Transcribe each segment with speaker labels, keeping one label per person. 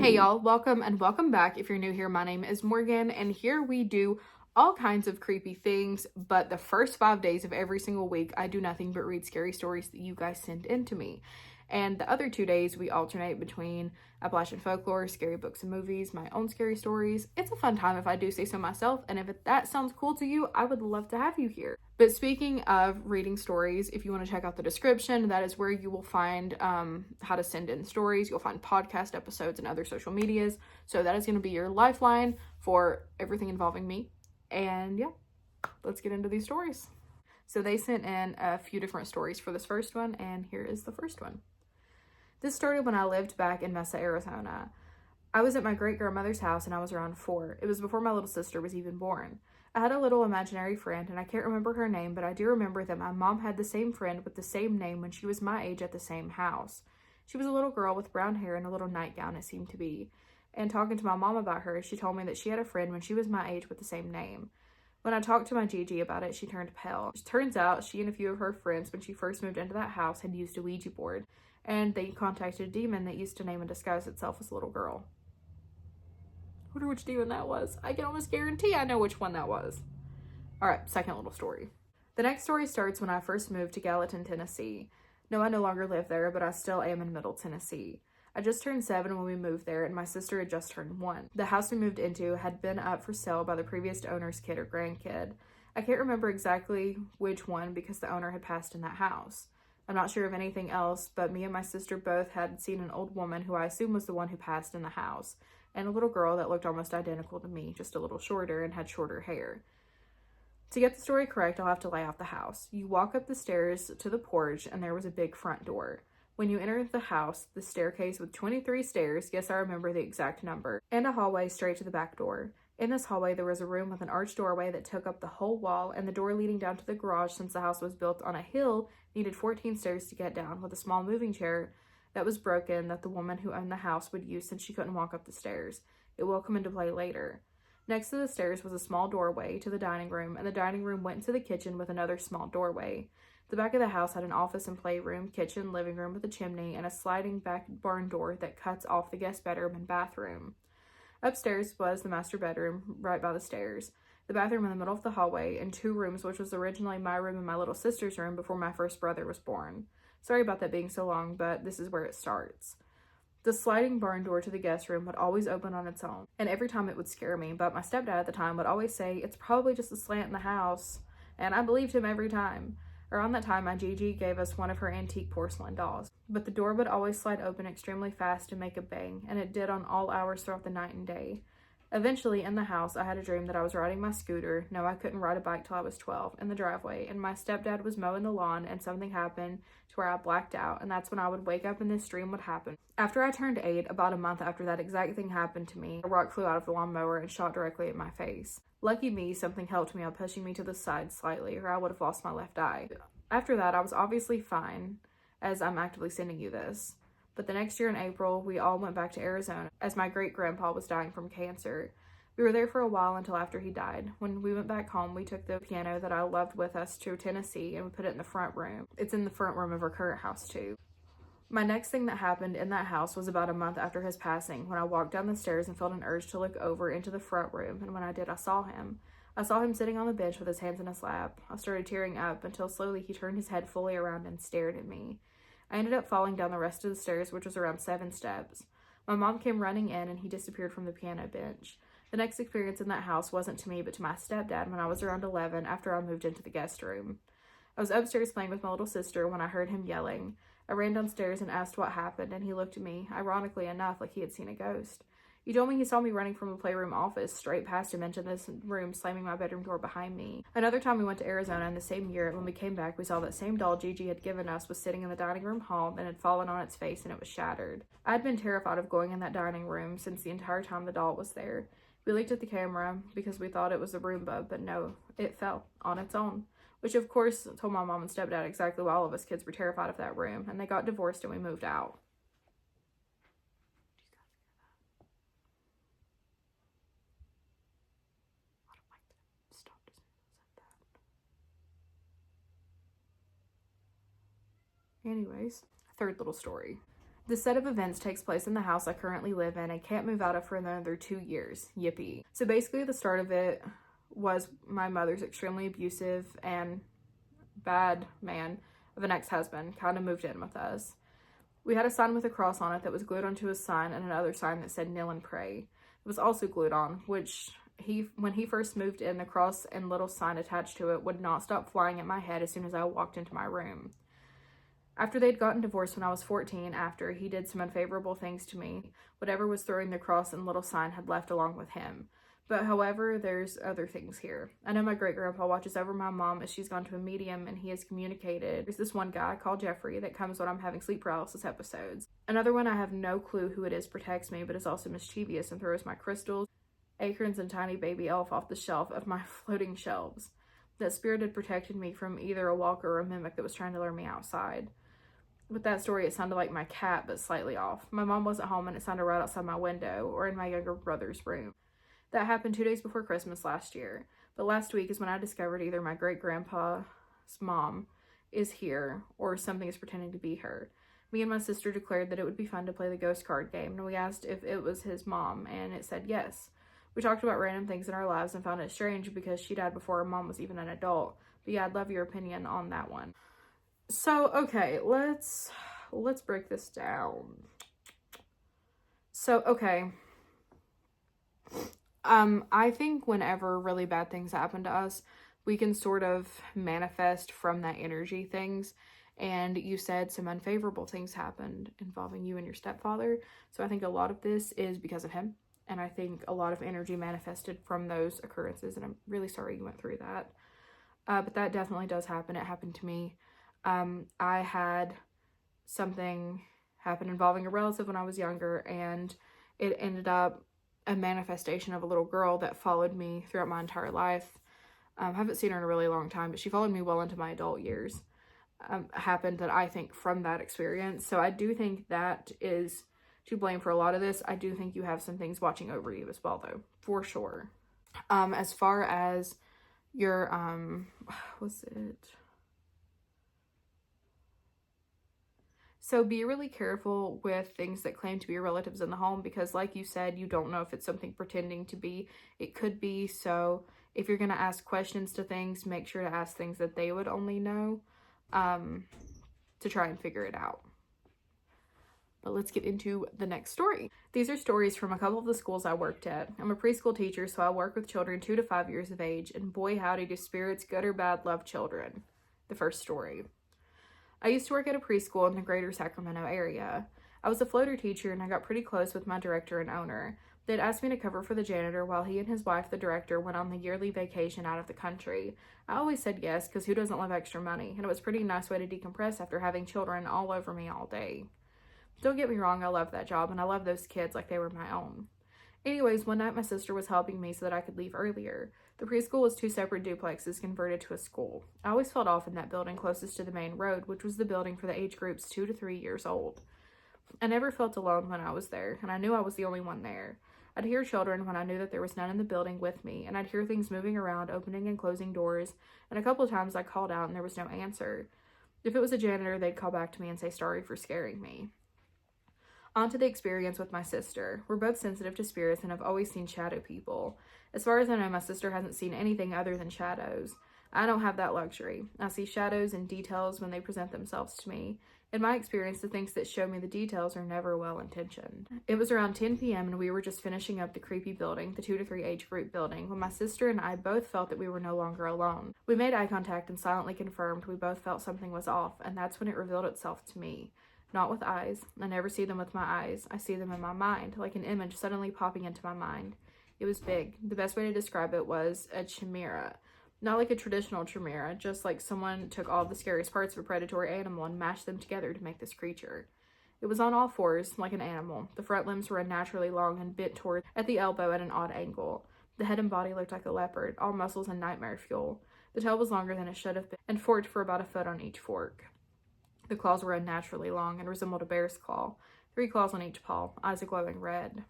Speaker 1: Hey y'all, welcome and welcome back. If you're new here, my name is Morgan, and here we do all kinds of creepy things, but the first 5 days of every single week, I do nothing but read scary stories that you guys send in to me. And the other 2 days, we alternate between Appalachian folklore, scary books and movies, my own scary stories. It's a fun time if I do say so myself, and if that sounds cool to you, I would love to have you here. But speaking of reading stories, if you want to check out the description, that is where you will find how to send in stories. You'll find podcast episodes and other social medias. So that is going to be your lifeline for everything involving me. And yeah, let's get into these stories. So they sent in a few different stories for this first one, and here is the first one. This started when I lived back in Mesa, Arizona. I was at my great-grandmother's house and I was around 4. It was before my little sister was even born. I had a little imaginary friend, and I can't remember her name, but I do remember that my mom had the same friend with the same name when she was my age at the same house. She was a little girl with brown hair and a little nightgown, it seemed to be. And talking to my mom about her, she told me that she had a friend when she was my age with the same name. When I talked to my Gigi about it, she turned pale. It turns out she and a few of her friends, when she first moved into that house, had used a Ouija board, and they contacted a demon that used to name and disguise itself as a little girl. I wonder which demon that was. I can almost guarantee I know which one that was. Alright, second little story. The next story starts when I first moved to Gallatin, Tennessee. No, I no longer live there, but I still am in Middle Tennessee. I just turned 7 when we moved there, and my sister had just turned 1. The house we moved into had been up for sale by the previous owner's kid or grandkid. I can't remember exactly which one because the owner had passed in that house. I'm not sure of anything else, but me and my sister both had seen an old woman who I assume was the one who passed in the house, and a little girl that looked almost identical to me, just a little shorter and had shorter hair. To get the story correct, I'll have to lay out the house. You walk up the stairs to the porch, and there was a big front door. When you enter the house, the staircase with 23 stairs, yes, I remember the exact number, and a hallway straight to the back door. In this hallway, there was a room with an arched doorway that took up the whole wall, and the door leading down to the garage, since the house was built on a hill, needed 14 stairs to get down, with a small moving chair that was broken that the woman who owned the house would use since she couldn't walk up the stairs. It will come into play later. Next to the stairs was a small doorway to the dining room, and the dining room went into the kitchen with another small doorway. The back of the house had an office and playroom, kitchen, living room with a chimney, and a sliding back barn door that cuts off the guest bedroom and bathroom. Upstairs was the master bedroom, right by the stairs, the bathroom in the middle of the hallway, and 2 rooms, which was originally my room and my little sister's room before my first brother was born. Sorry about that being so long, but this is where it starts. The sliding barn door to the guest room would always open on its own, and every time it would scare me, but my stepdad at the time would always say, "It's probably just a slant in the house," and I believed him every time. Around that time, my Gigi gave us one of her antique porcelain dolls, but the door would always slide open extremely fast and make a bang, and it did on all hours throughout the night and day. Eventually, in the house, I had a dream that I was riding my scooter. No, I couldn't ride a bike till I was 12, in the driveway, and my stepdad was mowing the lawn, and something happened to where I blacked out, and that's when I would wake up and this dream would happen. After I turned 8, about a month after that exact thing happened to me, a rock flew out of the lawnmower and shot directly at my face. Lucky me, something helped me by pushing me to the side slightly, or I would have lost my left eye. After that, I was obviously fine, as I'm actively sending you this. But the next year in April, we all went back to Arizona, as my great-grandpa was dying from cancer. We were there for a while until after he died. When we went back home, we took the piano that I loved with us to Tennessee, and we put it in the front room. It's in the front room of our current house, too. My next thing that happened in that house was about a month after his passing, when I walked down the stairs and felt an urge to look over into the front room, and when I did, I saw him. I saw him sitting on the bench with his hands in his lap. I started tearing up until slowly he turned his head fully around and stared at me. I ended up falling down the rest of the stairs, which was around 7 steps. My mom came running in and he disappeared from the piano bench. The next experience in that house wasn't to me but to my stepdad when I was around 11 after I moved into the guest room. I was upstairs playing with my little sister when I heard him yelling. I ran downstairs and asked what happened, and he looked at me, ironically enough, like he had seen a ghost. He told me he saw me running from the playroom office straight past him into this room, slamming my bedroom door behind me. Another time we went to Arizona in the same year. When we came back, we saw that same doll Gigi had given us was sitting in the dining room hall and had fallen on its face and it was shattered. I had been terrified of going in that dining room since the entire time the doll was there. We looked at the camera because we thought it was a Roomba, but no, it fell on its own. Which of course told my mom and stepdad exactly why all of us kids were terrified of that room, and they got divorced and we moved out. Anyways, third little story. The set of events takes place in the house I currently live in and can't move out of for another 2 years. Yippee. So basically the start of it was my mother's extremely abusive and bad man of an ex-husband kind of moved in with us. We had a sign with a cross on it that was glued onto his sign and another sign that said kneel and pray. It was also glued on, which when he first moved in, the cross and little sign attached to it would not stop flying at my head as soon as I walked into my room. After they'd gotten divorced when I was 14, he did some unfavorable things to me. Whatever was throwing the cross and little sign had left along with him. But however, there's other things here. I know my great-grandpa watches over my mom as she's gone to a medium and he has communicated. There's this one guy called Jeffrey that comes when I'm having sleep paralysis episodes. Another one I have no clue who it is protects me but is also mischievous and throws my crystals, acorns, and tiny baby elf off the shelf of my floating shelves. That spirit had protected me from either a walker or a mimic that was trying to lure me outside. With that story, it sounded like my cat, but slightly off. My mom wasn't home and it sounded right outside my window or in my younger brother's room. That happened 2 days before Christmas last year. But last week is when I discovered either my great-grandpa's mom is here or something is pretending to be her. Me and my sister declared that it would be fun to play the ghost card game, and we asked if it was his mom, and it said yes. We talked about random things in our lives and found it strange because she died before her mom was even an adult. But yeah, I'd love your opinion on that one. So, okay, let's break this down. So, okay. I think whenever really bad things happen to us, we can sort of manifest from that energy things. And you said some unfavorable things happened involving you and your stepfather. So I think a lot of this is because of him. And I think a lot of energy manifested from those occurrences. And I'm really sorry you went through that. But that definitely does happen. It happened to me. I had something happen involving a relative when I was younger, and it ended up a manifestation of a little girl that followed me throughout my entire life. I haven't seen her in a really long time, but she followed me well into my adult years. Happened that I think from that experience. So I do think that is to blame for a lot of this. I do think you have some things watching over you as well, though, for sure. As far as your, what's it? So be really careful with things that claim to be your relatives in the home because like you said, you don't know if it's something pretending to be. It could be. So if you're going to ask questions to things, make sure to ask things that they would only know to try and figure it out. But let's get into the next story. These are stories from a couple of the schools I worked at. I'm a preschool teacher, so I work with children 2 to 5 years of age, and boy howdy do spirits, good or bad, love children. The first story. I used to work at a preschool in the greater Sacramento area. I was a floater teacher and I got pretty close with my director and owner. They'd asked me to cover for the janitor while he and his wife, the director, went on the yearly vacation out of the country. I always said yes because who doesn't love extra money, and it was a pretty nice way to decompress after having children all over me all day. Don't get me wrong, I loved that job and I loved those kids like they were my own. Anyways, one night my sister was helping me so that I could leave earlier. The preschool was 2 separate duplexes converted to a school. I always felt off in that building closest to the main road, which was the building for the age groups 2 to 3 years old. I never felt alone when I was there, and I knew I was the only one there. I'd hear children when I knew that there was none in the building with me, and I'd hear things moving around, opening and closing doors, and a couple of times I called out and there was no answer. If it was a janitor, they'd call back to me and say sorry for scaring me. On to the experience with my sister. We're both sensitive to spirits and have always seen shadow people. As far as I know, my sister hasn't seen anything other than shadows. I don't have that luxury. I see shadows and details when they present themselves to me. In my experience, the things that show me the details are never well-intentioned. It was around 10 p.m. and we were just finishing up the creepy building, the 2 to 3 age group building, when my sister and I both felt that we were no longer alone. We made eye contact and silently confirmed we both felt something was off, and that's when it revealed itself to me. Not with eyes. I never see them with my eyes. I see them in my mind, like an image suddenly popping into my mind. It was big. The best way to describe it was a chimera. Not like a traditional chimera, just like someone took all the scariest parts of a predatory animal and mashed them together to make this creature. It was on all fours, like an animal. The front limbs were unnaturally long and bent toward at the elbow at an odd angle. The head and body looked like a leopard, all muscles and nightmare fuel. The tail was longer than it should have been, and forked for about a foot on each fork. The claws were unnaturally long and resembled a bear's claw. 3 claws on each paw, eyes a glowing red.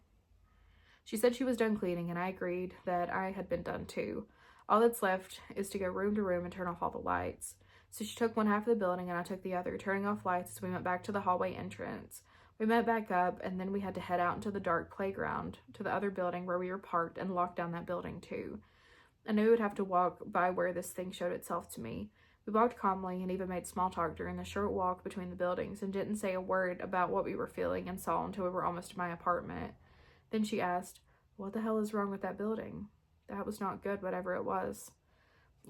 Speaker 1: She said she was done cleaning, and I agreed that I had been done too. All that's left is to go room to room and turn off all the lights. So she took one half of the building and I took the other, turning off lights as we went back to the hallway entrance. We met back up, and then we had to head out into the dark playground to the other building where we were parked and lock down that building too. I knew we would have to walk by where this thing showed itself to me. We walked calmly and even made small talk during the short walk between the buildings and didn't say a word about what we were feeling and saw until we were almost to my apartment. Then she asked, "What the hell is wrong with that building?" That was not good, whatever it was.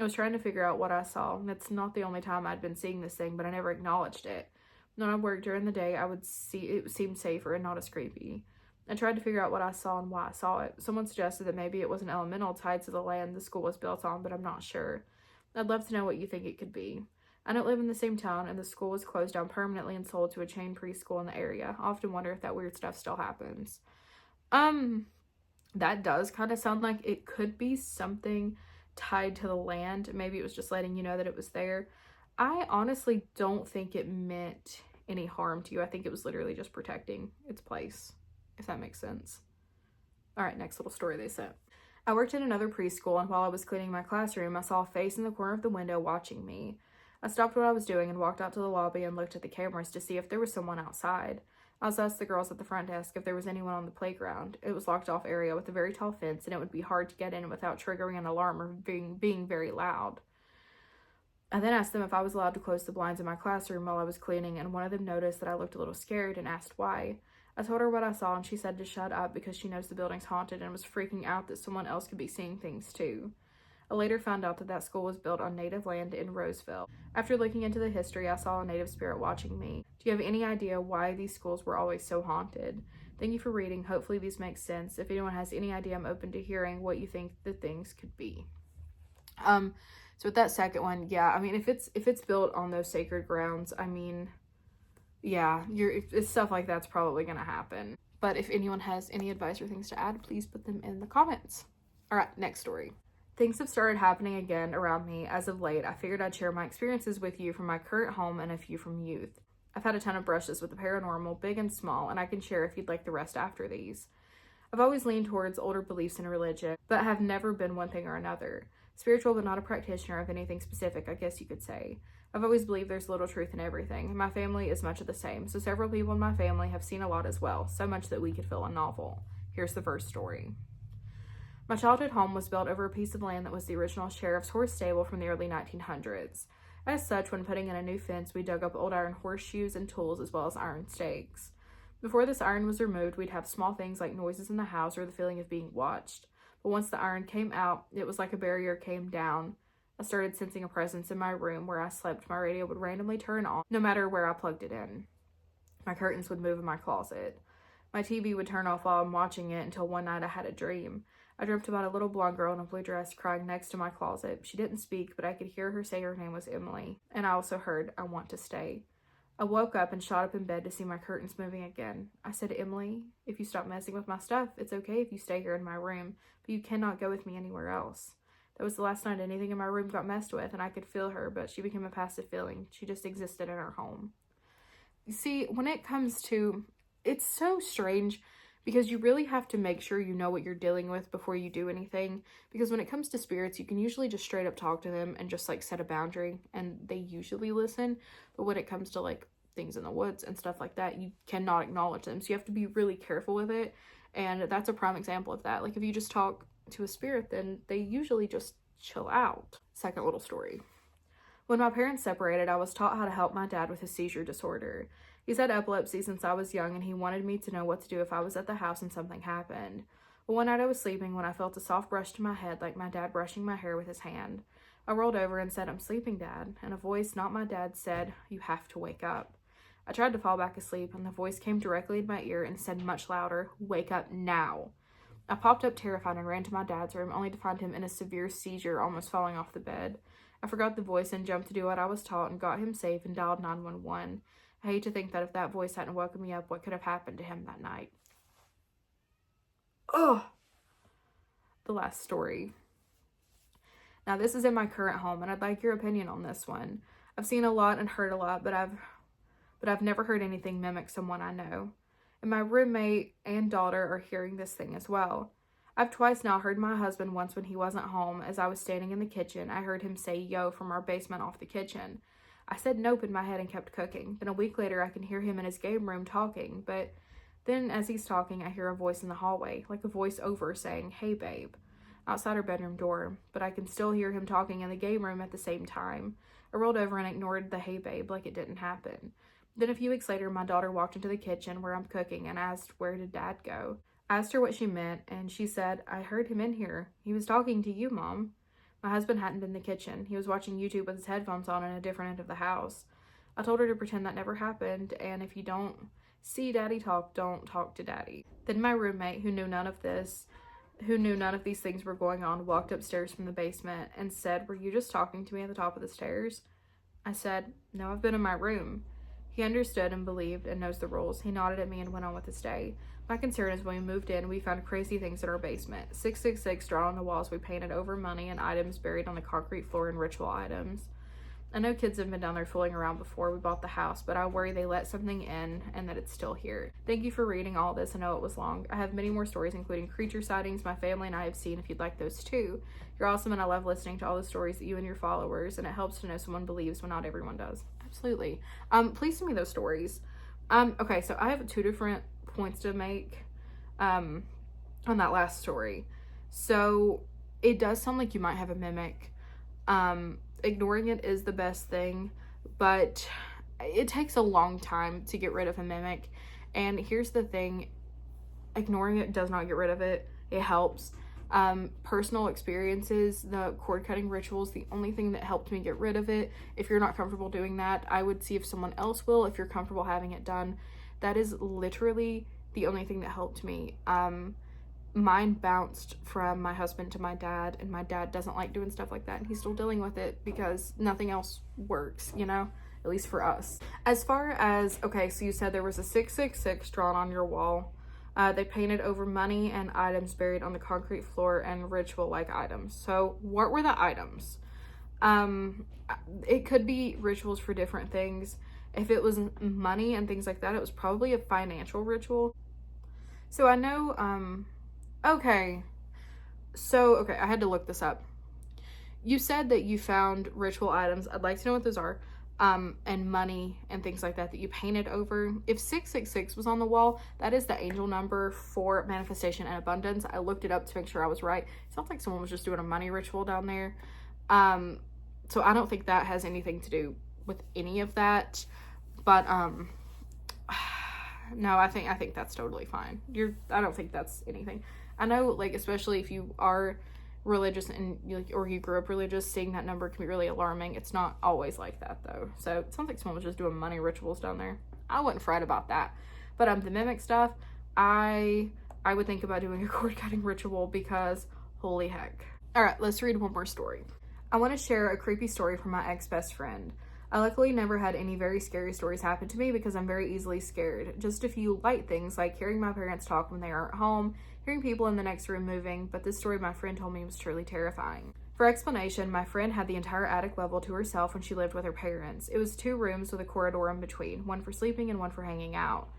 Speaker 1: I was trying to figure out what I saw. It's not the only time I'd been seeing this thing, but I never acknowledged it. When I worked during the day, I would see it seemed safer and not as creepy. I tried to figure out what I saw and why I saw it. Someone suggested that maybe it was an elemental tied to the land the school was built on, but I'm not sure. I'd love to know what you think it could be. I don't live in the same town, and the school was closed down permanently and sold to a chain preschool in the area. I often wonder if that weird stuff still happens. That does kind of sound like it could be something tied to the land. Maybe it was just letting you know that it was there. I honestly don't think it meant any harm to you. I think it was literally just protecting its place, if that makes sense. All right, next little story they sent. I worked in another preschool, and while I was cleaning my classroom, I saw a face in the corner of the window watching me. I stopped what I was doing and walked out to the lobby and looked at the cameras to see if there was someone outside. I also asked the girls at the front desk if there was anyone on the playground. It was a locked off area with a very tall fence, and it would be hard to get in without triggering an alarm or being very loud. I then asked them if I was allowed to close the blinds in my classroom while I was cleaning, and one of them noticed that I looked a little scared and asked why. I told her what I saw, and she said to shut up because she knows the building's haunted and was freaking out that someone else could be seeing things too. I later found out that that school was built on native land in Roseville. After looking into the history, I saw a native spirit watching me. Do you have any idea why these schools were always so haunted? Thank you for reading. Hopefully these make sense. If anyone has any idea, I'm open to hearing what you think the things could be. So with that second one, yeah, I mean, if it's built on those sacred grounds, I mean, yeah, it's stuff like that's probably gonna happen. But if anyone has any advice or things to add, please put them in the comments. All right, next story. Things have started happening again around me as of late. I figured I'd share my experiences with you from my current home and a few from youth. I've had a ton of brushes with the paranormal, big and small, and I can share if you'd like the rest after these. I've always leaned towards older beliefs in religion, but have never been one thing or another. Spiritual, but not a practitioner of anything specific, I guess you could say. I've always believed there's little truth in everything. My family is much of the same, so several people in my family have seen a lot as well, so much that we could fill a novel. Here's the first story. My childhood home was built over a piece of land that was the original sheriff's horse stable from the early 1900s. As such, when putting in a new fence, we dug up old iron horseshoes and tools as well as iron stakes. Before this iron was removed, we'd have small things like noises in the house or the feeling of being watched. But once the iron came out, it was like a barrier came down. I started sensing a presence in my room where I slept. My radio would randomly turn on, no matter where I plugged it in. My curtains would move in my closet. My TV would turn off while I'm watching it until one night I had a dream. I dreamt about a little blonde girl in a blue dress crying next to my closet. She didn't speak, but I could hear her say her name was Emily. And I also heard, "I want to stay." I woke up and shot up in bed to see my curtains moving again. I said, "Emily, if you stop messing with my stuff, it's okay if you stay here in my room, but you cannot go with me anywhere else." That was the last night anything in my room got messed with, and I could feel her, but she became a passive feeling. She just existed in our home. You see, when it comes to, it's so strange because you really have to make sure you know what you're dealing with before you do anything. Because when it comes to spirits, you can usually just straight up talk to them and just like set a boundary, and they usually listen. But when it comes to like things in the woods and stuff like that, you cannot acknowledge them. So you have to be really careful with it. And that's a prime example of that. Like if you just talk to a spirit, then they usually just chill out. Second little story. When my parents separated, I was taught how to help my dad with his seizure disorder. He's had epilepsy since I was young, and he wanted me to know what to do if I was at the house and something happened. Well, one night I was sleeping when I felt a soft brush to my head like my dad brushing my hair with his hand. I rolled over and said, "I'm sleeping, Dad," and a voice, not my dad, said, "You have to wake up." I tried to fall back asleep, and the voice came directly in my ear and said much louder, "Wake up now." I popped up terrified and ran to my dad's room, only to find him in a severe seizure, almost falling off the bed. I forgot the voice and jumped to do what I was taught and got him safe and dialed 911. I hate to think that if that voice hadn't woken me up, what could have happened to him that night. Ugh. The last story. Now this is in my current home, and I'd like your opinion on this one. I've seen a lot and heard a lot, but I've never heard anything mimic someone I know. And my roommate and daughter are hearing this thing as well. I've twice now heard my husband once when he wasn't home. As I was standing in the kitchen, I heard him say "yo" from our basement off the kitchen. I said nope in my head and kept cooking. Then a week later, I can hear him in his game room talking, but then as he's talking, I hear a voice in the hallway, like a voice over saying, "Hey, babe," outside her bedroom door, but I can still hear him talking in the game room at the same time. I rolled over and ignored the "hey, babe" like it didn't happen. Then a few weeks later, my daughter walked into the kitchen where I'm cooking and asked, "Where did Dad go?" I asked her what she meant, and she said, "I heard him in here. He was talking to you, Mom." My husband hadn't been in the kitchen. He was watching YouTube with his headphones on in a different end of the house. I told her to pretend that never happened, and if you don't see Daddy talk, don't talk to Daddy. Then my roommate, who knew none of these things were going on, walked upstairs from the basement and said, "Were you just talking to me at the top of the stairs?" I said, "No, I've been in my room." He understood and believed and knows the rules. He nodded at me and went on with his day. My concern is when we moved in, we found crazy things in our basement. 666 drawn on the walls we painted over, money and items buried on the concrete floor, and ritual items. I know kids have been down there fooling around before we bought the house, but I worry they let something in and that it's still here. Thank you for reading all this. I know it was long. I have many more stories, including creature sightings my family and I have seen, if you'd like those too. You're awesome, and I love listening to all the stories that you and your followers, and it helps to know someone believes when not everyone does. Absolutely. Please send me those stories. Okay, so I have 2 different points to make on that last story. So it does sound like you might have a mimic. Ignoring it is the best thing, but it takes a long time to get rid of a mimic. And here's the thing, ignoring it does not get rid of it. It helps. Personal experiences, the cord cutting rituals, the only thing that helped me get rid of it. If you're not comfortable doing that, I would see if someone else will, if you're comfortable having it done. That is literally the only thing that helped me. Mine bounced from my husband to my dad, and my dad doesn't like doing stuff like that, and he's still dealing with it because nothing else works, you know, at least for us. As far as, okay, so you said there was a 666 drawn on your wall. They painted over money and items buried on the concrete floor and ritual-like items. So what were the items? It could be rituals for different things. If it was money and things like that, it was probably a financial ritual. So I know, okay, I had to look this up. You said that you found ritual items. I'd like to know what those are. And money and things like that you painted over. If 666 was on the wall, that is the angel number for manifestation and abundance. I looked it up to make sure I was right. It sounds like someone was just doing a money ritual down there. So I don't think that has anything to do with any of that. But no, I think that's totally fine. I don't think that's anything. I know, like, especially if you are religious and or you grew up religious, seeing that number can be really alarming. It's not always like that though. So it sounds like someone was just doing money rituals down there. I wouldn't fret about that. But the mimic stuff, I would think about doing a cord cutting ritual because holy heck. All right, let's read one more story. I want to share a creepy story from my ex-best friend. I luckily never had any very scary stories happen to me because I'm very easily scared. Just a few light things like hearing my parents talk when they aren't home, hearing people in the next room moving, but this story my friend told me was truly terrifying. For explanation, my friend had the entire attic level to herself when she lived with her parents. It was 2 rooms with a corridor in between, one for sleeping and one for hanging out.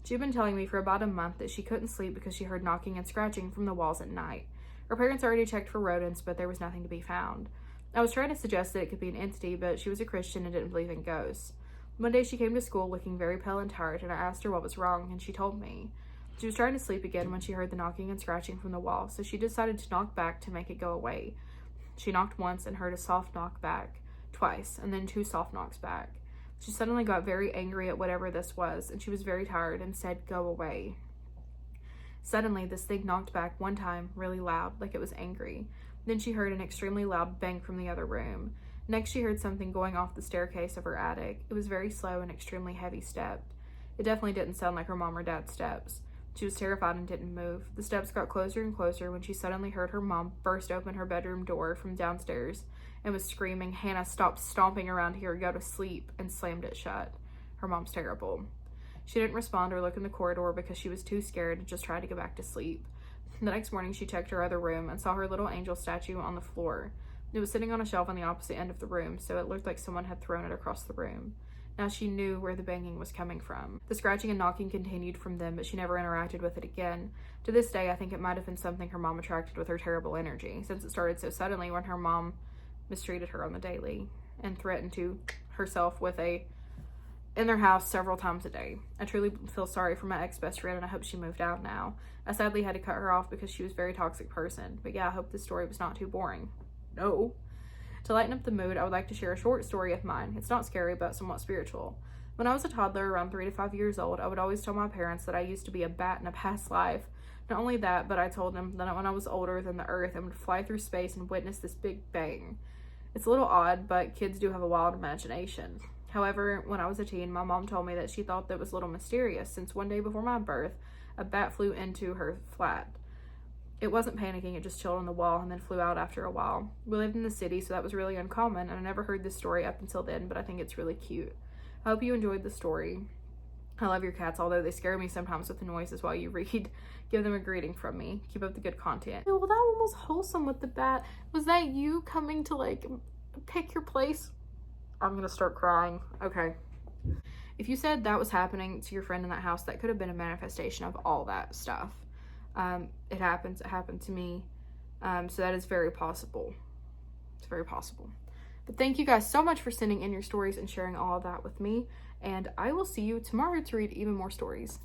Speaker 1: She'd been telling me for about a month that she couldn't sleep because she heard knocking and scratching from the walls at night. Her parents already checked for rodents, but there was nothing to be found. I was trying to suggest that it could be an entity, but she was a Christian and didn't believe in ghosts. One day she came to school looking very pale and tired, and I asked her what was wrong, and she told me. She was trying to sleep again when she heard the knocking and scratching from the wall, so she decided to knock back to make it go away. She knocked once and heard a soft knock back, twice, and then 2 soft knocks back. She suddenly got very angry at whatever this was, and she was very tired and said, "Go away." Suddenly, this thing knocked back one time, really loud, like it was angry. Then she heard an extremely loud bang from the other room. Next, she heard something going off the staircase of her attic. It was very slow and extremely heavy stepped. It definitely didn't sound like her mom or dad's steps. She was terrified and didn't move. The steps got closer and closer when she suddenly heard her mom burst open her bedroom door from downstairs and was screaming, "Hannah, stop stomping around here, go to sleep," and slammed it shut. Her mom's terrible. She didn't respond or look in the corridor because she was too scared and just tried to go back to sleep. The next morning, she checked her other room and saw her little angel statue on the floor. It was sitting on a shelf on the opposite end of the room, so it looked like someone had thrown it across the room. Now she knew where the banging was coming from. The scratching and knocking continued from them, but she never interacted with it again. To this day, I think it might have been something her mom attracted with her terrible energy, since it started so suddenly when her mom mistreated her on the daily and threatened to herself in their house several times a day. I truly feel sorry for my ex-best friend, and I hope she moved out now. I sadly had to cut her off because she was a very toxic person. But yeah, I hope this story was not too boring. No. To lighten up the mood, I would like to share a short story of mine. It's not scary, but somewhat spiritual. When I was a toddler, around 3 to 5 years old, I would always tell my parents that I used to be a bat in a past life. Not only that, but I told them that when I was older than the earth, I would fly through space and witness this big bang. It's a little odd, but kids do have a wild imagination. However, when I was a teen, my mom told me that she thought that was a little mysterious, since one day before my birth, a bat flew into her flat. It wasn't panicking, it just chilled on the wall and then flew out after a while. We lived in the city, so that was really uncommon, and I never heard this story up until then, but I think it's really cute. I hope you enjoyed the story. I love your cats, although they scare me sometimes with the noises while you read. Give them a greeting from me. Keep up the good content. Well, that one was wholesome with the bat. Was that you coming to, like, pick your place? I'm gonna start crying. Okay. If you said that was happening to your friend in that house, that could have been a manifestation of all that stuff. It happens. It happened to me. So that is very possible. It's very possible. But thank you guys so much for sending in your stories and sharing all of that with me. And I will see you tomorrow to read even more stories.